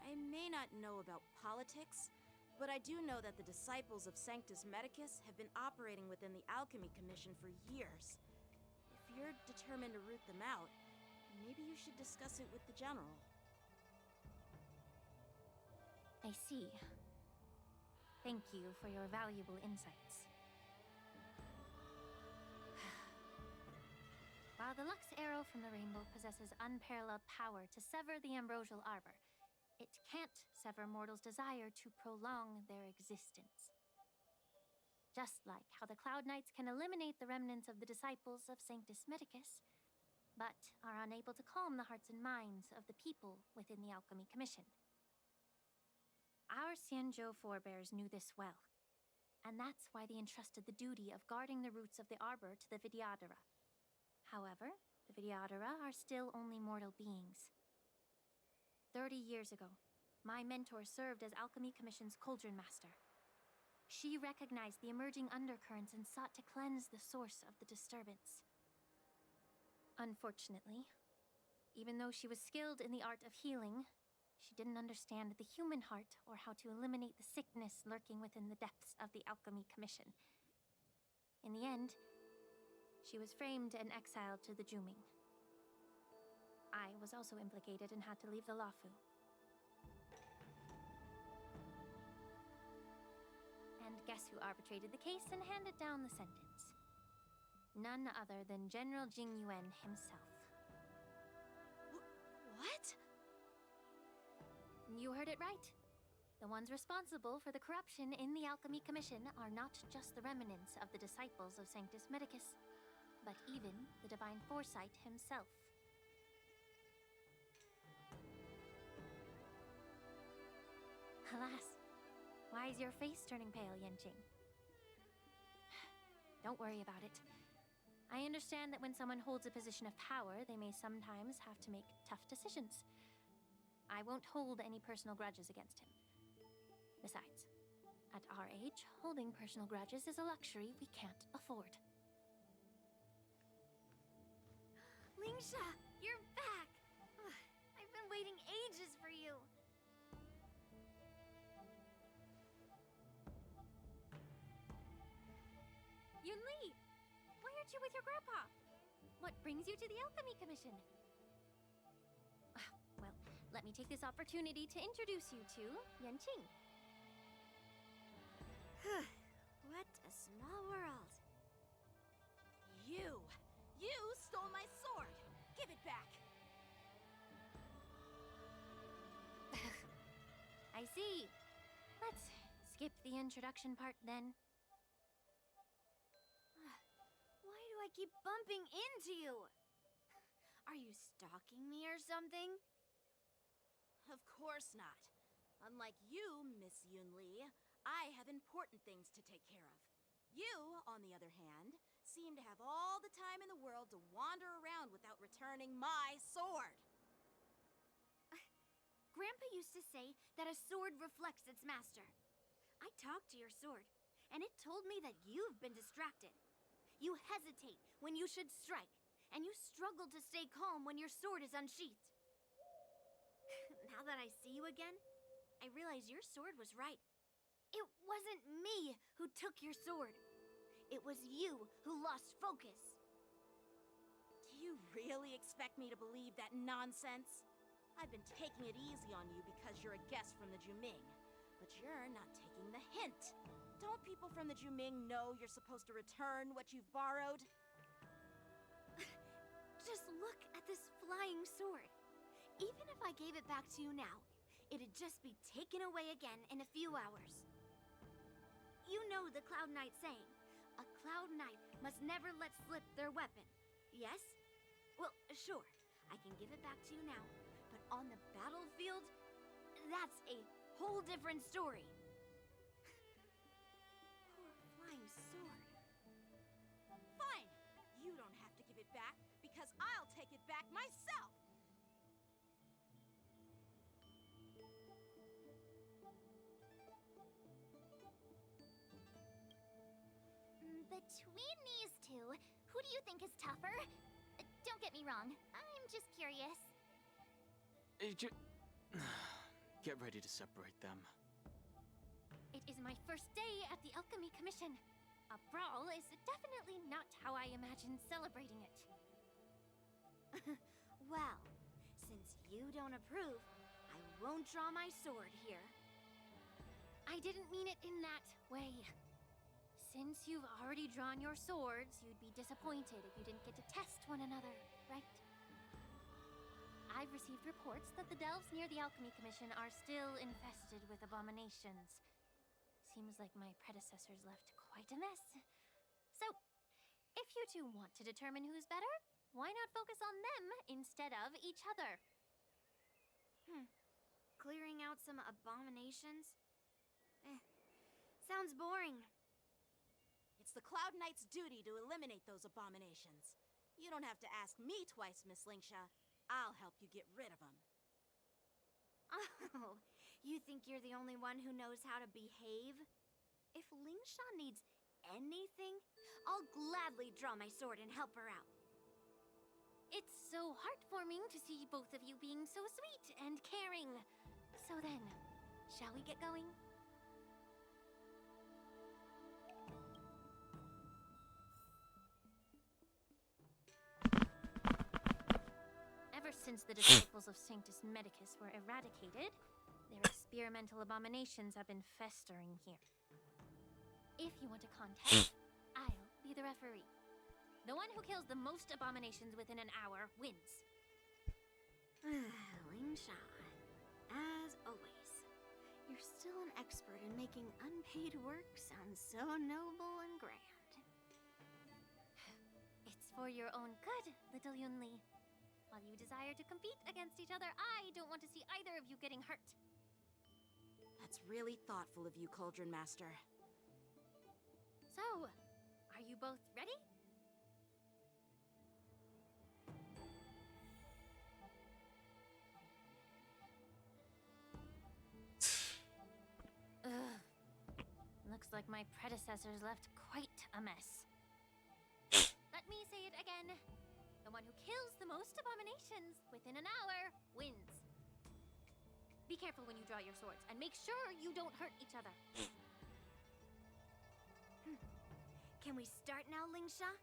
I may not know about politics, but I do know that the disciples of Sanctus Medicus have been operating within the Alchemy Commission for years. If you're determined to root them out, maybe you should discuss it with the General. I see. Thank you for your valuable insights. While the Lux Arrow from the Rainbow possesses unparalleled power to sever the ambrosial arbor, it can't sever mortals' desire to prolong their existence. Just like how the Cloud Knights can eliminate the remnants of the disciples of Sanctus Medicus, but are unable to calm the hearts and minds of the people within the Alchemy Commission. Our Xianzhou forebears knew this well, and that's why they entrusted the duty of guarding the roots of the arbor to the Vidyadhara. However, the Vidyadhara are still only mortal beings. 30 years ago, my mentor served as Alchemy Commission's Cauldron Master. She recognized the emerging undercurrents and sought to cleanse the source of the disturbance. Unfortunately, even though she was skilled in the art of healing, she didn't understand the human heart or how to eliminate the sickness lurking within the depths of the Alchemy Commission. In the end, she was framed and exiled to the Juming. I was also implicated and had to leave the Lafu. And guess who arbitrated the case and handed down the sentence? None other than General Jing Yuan himself. What? You heard it right. The ones responsible for the corruption in the Alchemy Commission are not just the remnants of the disciples of Sanctus Medicus, but even the Divine Foresight himself. Alas, why is your face turning pale, Yanqing? Don't worry about it. I understand that when someone holds a position of power, they may sometimes have to make tough decisions. I won't hold any personal grudges against him. Besides, at our age, holding personal grudges is a luxury we can't afford. Lingsha, you're back! Ugh, I've been waiting ages for you. Yunli! Why aren't you with your grandpa? What brings you to the Alchemy Commission? Well, let me take this opportunity to introduce you to Yanqing. What a small world. You stole my sword! Give it back! I see. Let's skip the introduction part then. Why do I keep bumping into you? Are you stalking me or something? Of course not. Unlike you, Miss Yunli, I have important things to take care of. You, on the other hand, seem to have all the time in the world to wander around without returning my sword. Grandpa used to say that a sword reflects its master. I talked to your sword, and it told me that you've been distracted. You hesitate when you should strike, and you struggle to stay calm when your sword is unsheathed. Now that I see you again, I realize your sword was right. It wasn't me who took your sword. It was you who lost focus. Do you really expect me to believe that nonsense? I've been taking it easy on you because you're a guest from the Juming, but you're not taking the hint. Don't people from the Juming know you're supposed to return what you've borrowed? Just look at this flying sword. Even if I gave it back to you now, it'd just be taken away again in a few hours. You know the Cloud Knight saying, a Cloud Knight must never let slip their weapon, yes? Well, sure, I can give it back to you now, but on the battlefield, that's a whole different story. Poor flying sword. Fine! You don't have to give it back, because I'll take it back myself! Between these two, who do you think is tougher? Don't get me wrong, I'm just curious. Get ready to separate them. It is my first day at the Alchemy Commission. A brawl is definitely not how I imagined celebrating it. Well, since you don't approve, I won't draw my sword here. I didn't mean it in that way. Since you've already drawn your swords, you'd be disappointed if you didn't get to test one another, right? I've received reports that the delves near the Alchemy Commission are still infested with abominations. Seems like my predecessors left quite a mess. So, if you two want to determine who's better, why not focus on them instead of each other? Clearing out some abominations? Sounds boring. It's the Cloud Knight's duty to eliminate those abominations. You don't have to ask me twice, Miss Lingsha. I'll help you get rid of them. Oh, you think you're the only one who knows how to behave? If Lingsha needs anything, I'll gladly draw my sword and help her out. It's so heartwarming to see both of you being so sweet and caring. So then, shall we get going? Ever since the disciples of Sanctus Medicus were eradicated, their experimental abominations have been festering here. If you want a contest, I'll be the referee. The one who kills the most abominations within an hour wins. Lingsha, as always, you're still an expert in making unpaid work sound so noble and grand. It's for your own good, little Yunli. While you desire to compete against each other, I don't want to see either of you getting hurt. That's really thoughtful of you, Cauldron Master. So, are you both ready? Ugh. Looks like my predecessors left quite a mess. Let me say it again. The one who kills the most abominations within an hour wins. Be careful when you draw your swords, and make sure you don't hurt each other. Can we start now, Lingsha?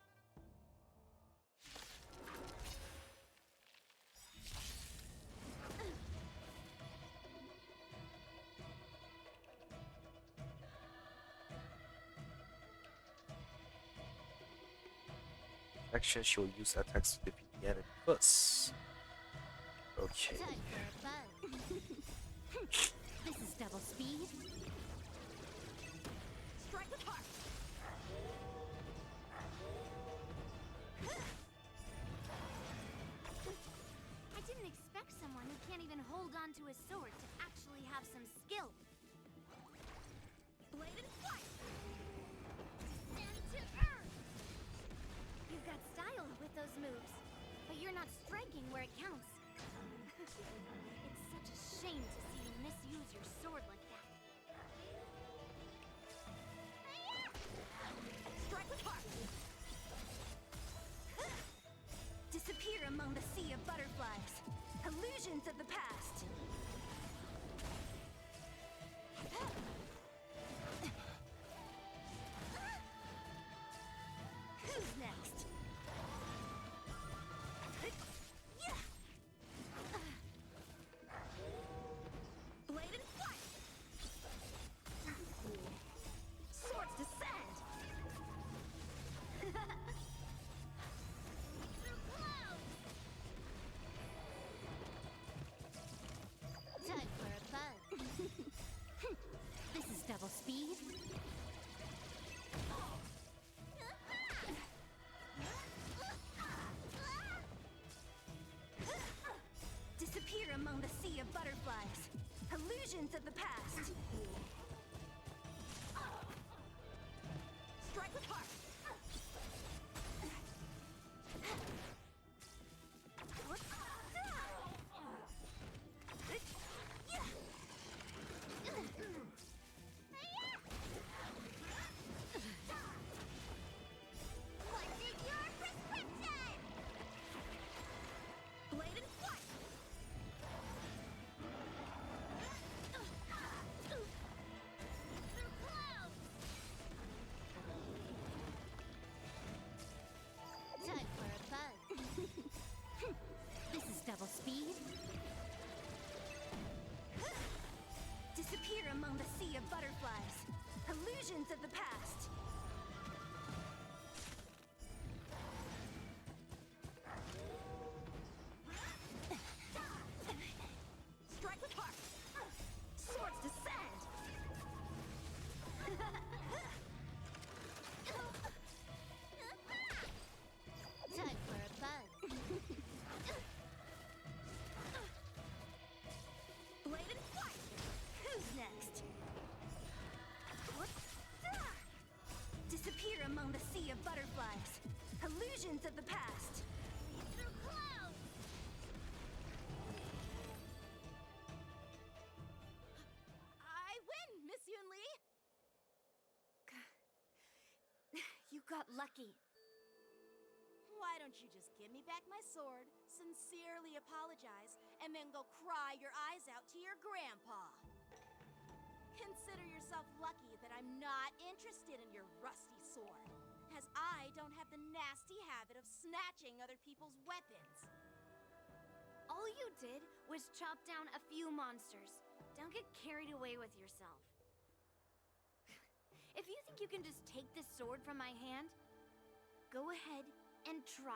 Action, she will use attacks to defeat the enemy first. Okay. Time for a buzz. This is double speed. Strike with heart! I didn't expect someone who can't even hold on to a sword to actually have some skill. Blade and flight! Stand to earth! You've got style with those moves, but you're not striking where it counts. It's such a shame to see you misuse your sword like that. Strike with heart! Disappear among the sea of butterflies. Illusions of the past. Who's next? Blade and flight! Swords descend! Time for a buzz. This is double speed. Disappear among the sea of butterflies. Illusions of the past. Strike with heart. What is your prescription? Blade and flight. Through clouds! Time for a buzz. This is double speed. Disappear among the sea of butterflies. Illusions of the past. Strike with heart. Swords descend. Time for a buzz. Blade and flight. Who's next? Disappear among the sea of butterflies. Illusions of the past. Through clouds! I win, Miss Yunli! You got lucky. Why don't you just give me back my sword, sincerely apologize, and then go cry your eyes out to your grandpa? Consider yourself lucky that I'm not interested in your rusty sword, as I don't have the nasty habit of snatching other people's weapons. All you did was chop down a few monsters. Don't get carried away with yourself. If you think you can just take this sword from my hand, go ahead and try.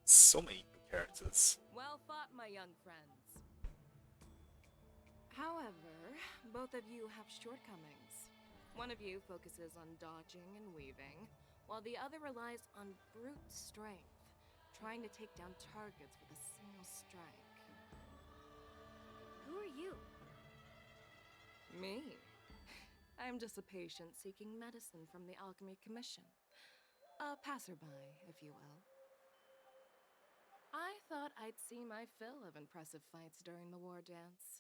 So many new characters. Well fought, my young friends. However, both of you have shortcomings. One of you focuses on dodging and weaving, while the other relies on brute strength, trying to take down targets with a single strike. Who are you? Me? I'm just a patient seeking medicine from the Alchemy Commission. A passerby, if you will. I thought I'd see my fill of impressive fights during the war dance.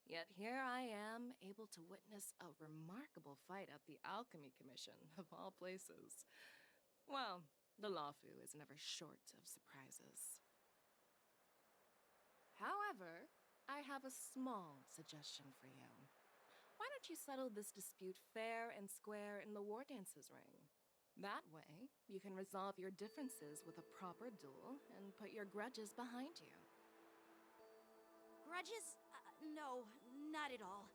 Yet here I am, able to witness a remarkable fight at the Alchemy Commission, of all places. Well, the Lawfu is never short of surprises. However, I have a small suggestion for you. Why don't you settle this dispute fair and square in the war dance's ring? That way, you can resolve your differences with a proper duel and put your grudges behind you. Grudges? No, not at all.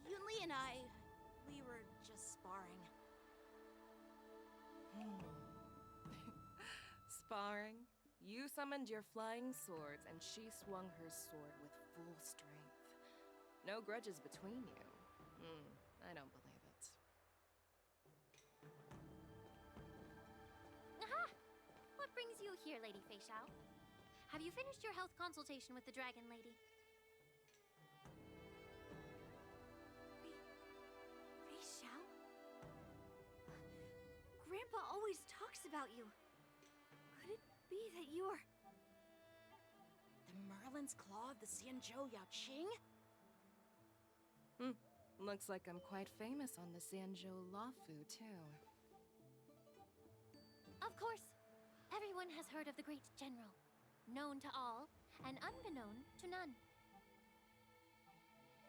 Yunli and I, we were just sparring. Sparring? You summoned your flying swords and she swung her sword with full strength. No grudges between you. I don't believe it. Aha! What brings you here, Lady Fei Xiao? Have you finished your health consultation with the Dragon Lady? Fei Xiao? Grandpa always talks about you. Could it be that you're... The Merlin's Claw of the Xianzhou Yaoqing? Looks like I'm quite famous on the Xianzhou Lawfu, too. Of course. Everyone has heard of the great general. Known to all, and unbeknown to none.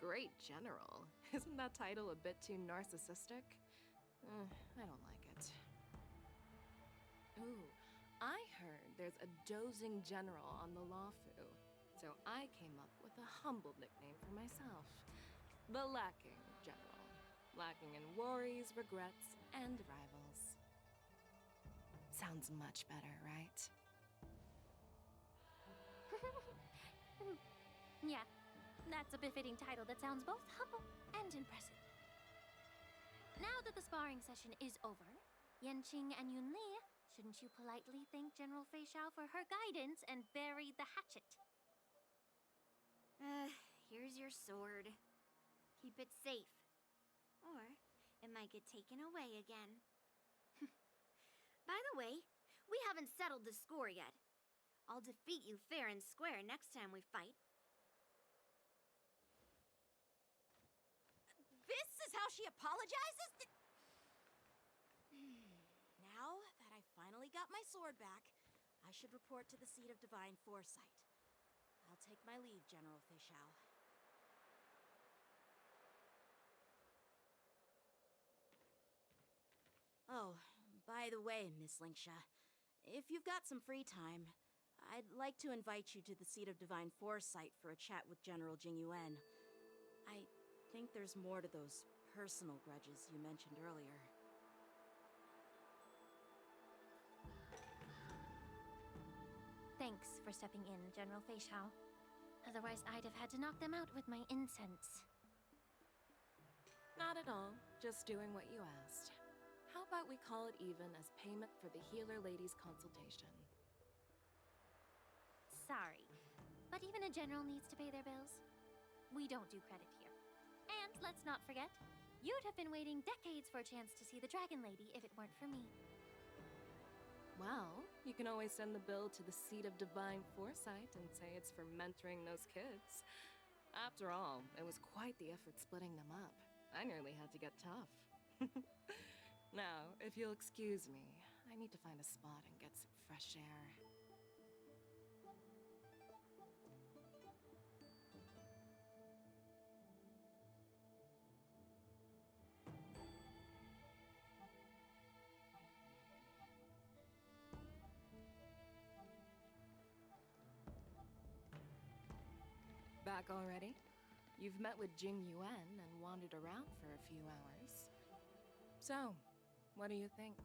Great General? Isn't that title a bit too narcissistic? I don't like it. Ooh, I heard there's a dozing general on the Lawfu, so I came up with a humble nickname for myself. The Lacking General. Lacking in worries, regrets, and rivals. Sounds much better, right? Yeah, that's a befitting title that sounds both humble and impressive. Now that the sparring session is over, Yanqing and Yunli, shouldn't you politely thank General Fei Xiao for her guidance and bury the hatchet? Here's your sword. Keep it safe. Or it might get taken away again. By the way, we haven't settled the score yet. I'll defeat you fair and square next time we fight. This is how she apologizes? Now that I finally got my sword back, I should report to the seat of divine foresight. I'll take my leave, General Fei Xiao. Oh, by the way, Miss Linksha, if you've got some free time, I'd like to invite you to the seat of divine foresight for a chat with General Jingyuan. I think there's more to those personal grudges you mentioned earlier. Thanks for stepping in, General Feixiao. Otherwise, I'd have had to knock them out with my incense. Not at all. Just doing what you asked. How about we call it even as payment for the healer lady's consultation? Sorry, but even a general needs to pay their bills. We don't do credit here. And let's not forget, you'd have been waiting decades for a chance to see the Dragon Lady if it weren't for me. Well, you can always send the bill to the Seat of Divine Foresight and say it's for mentoring those kids. After all, it was quite the effort splitting them up. I nearly had to get tough. Now, if you'll excuse me, I need to find a spot and get some fresh air. Back already? You've met with Jing Yuan and wandered around for a few hours. So, what do you think?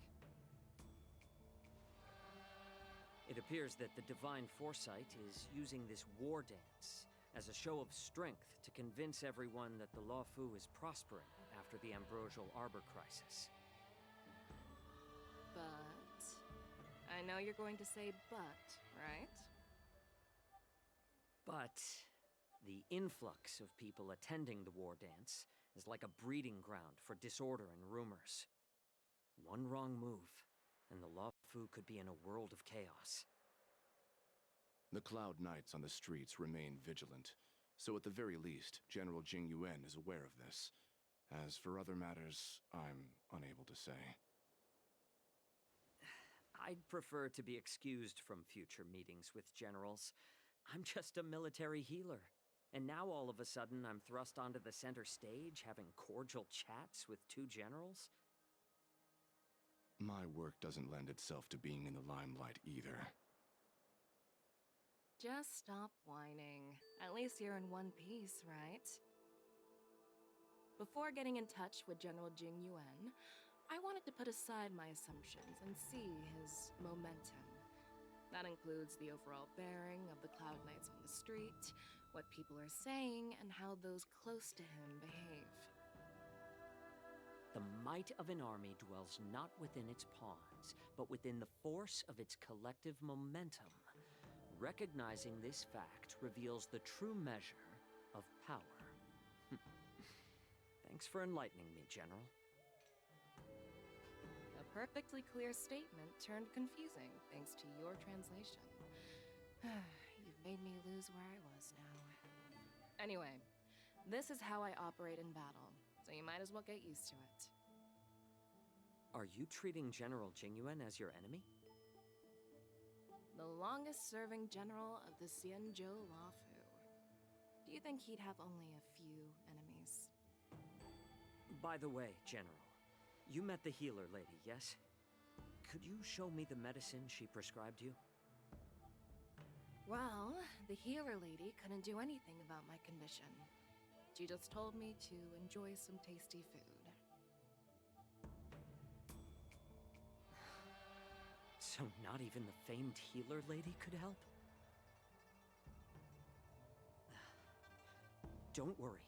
It appears that the Divine Foresight is using this war dance as a show of strength to convince everyone that the Luofu is prospering after the Ambrosial Arbor crisis. But... I know you're going to say but, right? But the influx of people attending the war dance is like a breeding ground for disorder and rumors. One wrong move, and the Luofu could be in a world of chaos. The Cloud Knights on the streets remain vigilant, so at the very least, General Jing Yuan is aware of this. As for other matters, I'm unable to say. I'd prefer to be excused from future meetings with generals. I'm just a military healer. And now all of a sudden I'm thrust onto the center stage having cordial chats with two generals? My work doesn't lend itself to being in the limelight either. Just stop whining. At least you're in one piece, right? Before getting in touch with General Jing Yuan, I wanted to put aside my assumptions and see his momentum. That includes the overall bearing of the Cloud Knights on the street, what people are saying, and how those close to him behave. The might of an army dwells not within its pawns, but within the force of its collective momentum. Recognizing this fact reveals the true measure of power. Thanks for enlightening me, General. A perfectly clear statement turned confusing thanks to your translation. You've made me lose where I was now. Anyway, this is how I operate in battle, so you might as well get used to it. Are you treating General Jingyuan as your enemy? The longest-serving general of the Xianzhou Luofu. Do you think he'd have only a few enemies? By the way, General, you met the healer lady, yes? Could you show me the medicine she prescribed you? Well, the healer lady couldn't do anything about my condition. She just told me to enjoy some tasty food. So not even the famed healer lady could help? Don't worry.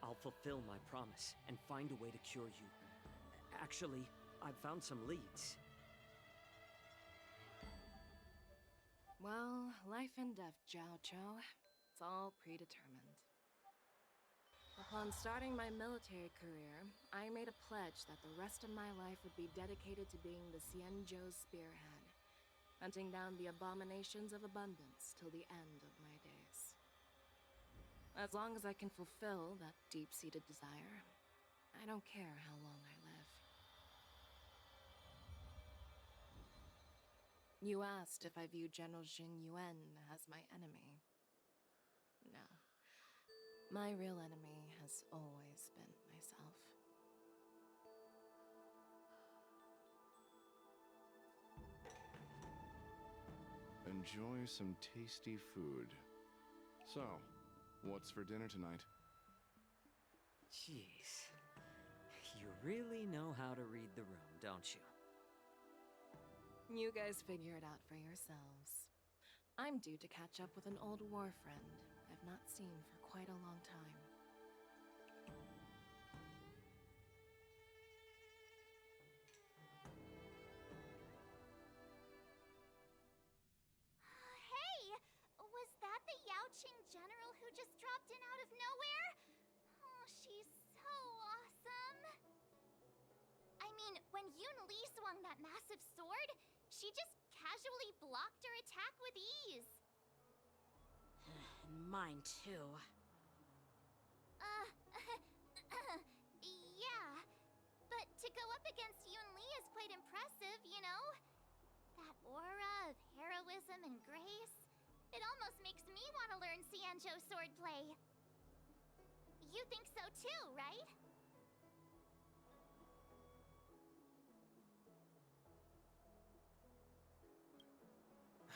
I'll fulfill my promise and find a way to cure you. Actually, I've found some leads. Well, life and death, Zhao Chou. It's all predetermined. Upon starting my military career, I made a pledge that the rest of my life would be dedicated to being the Xianzhou spearhead, hunting down the abominations of abundance till the end of my days. As long as I can fulfill that deep-seated desire, I don't care how long I live. You asked if I view General Jing Yuan as my enemy. No. My real enemy has always been myself. Enjoy some tasty food. So, what's for dinner tonight? Jeez. You really know how to read the room, don't you? You guys figure it out for yourselves. I'm due to catch up with an old war friend I've not seen for quite a long time. Hey! Was that the Yaoqing general who just dropped in out of nowhere? Oh, she's so awesome! I mean, when Yun Li swung that massive sword, she just casually blocked her attack with ease. Mine too. Yeah. But to go up against Yun Li is quite impressive, you know? That aura of heroism and grace. It almost makes me want to learn Xianzhou swordplay. You think so too, right?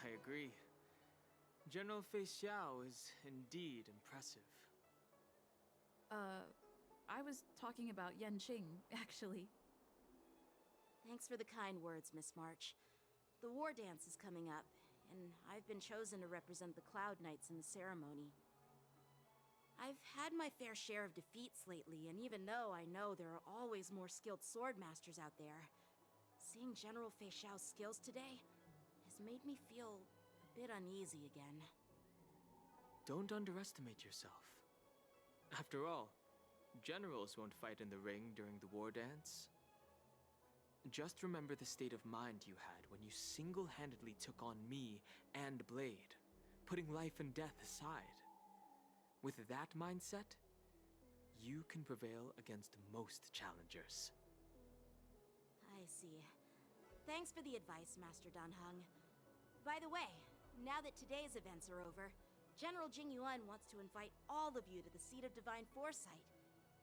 I agree. General Fei Xiao is indeed impressive. I was talking about Yanqing, actually. Thanks for the kind words, Miss March. The war dance is coming up, and I've been chosen to represent the Cloud Knights in the ceremony. I've had my fair share of defeats lately, and even though I know there are always more skilled sword masters out there, seeing General Fei Xiao's skills today has made me feel a bit uneasy again. Don't underestimate yourself. After all, generals won't fight in the ring during the war dance. Just remember the state of mind you had when you single-handedly took on me and Blade, putting life and death aside. With that mindset, you can prevail against most challengers. I see. Thanks for the advice, Master Danheng. By the way, now that today's events are over, General Jingyuan wants to invite all of you to the Seat of Divine Foresight.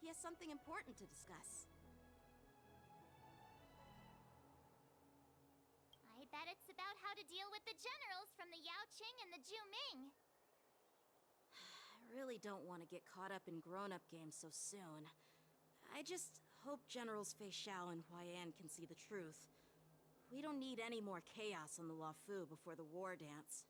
He has something important to discuss. I bet it's about how to deal with the generals from the Yaoqing and the Juming. I really don't want to get caught up in grown-up games so soon. I just hope Generals Fei Xiao and Huaiyan can see the truth. We don't need any more chaos on the Luofu before the war dance.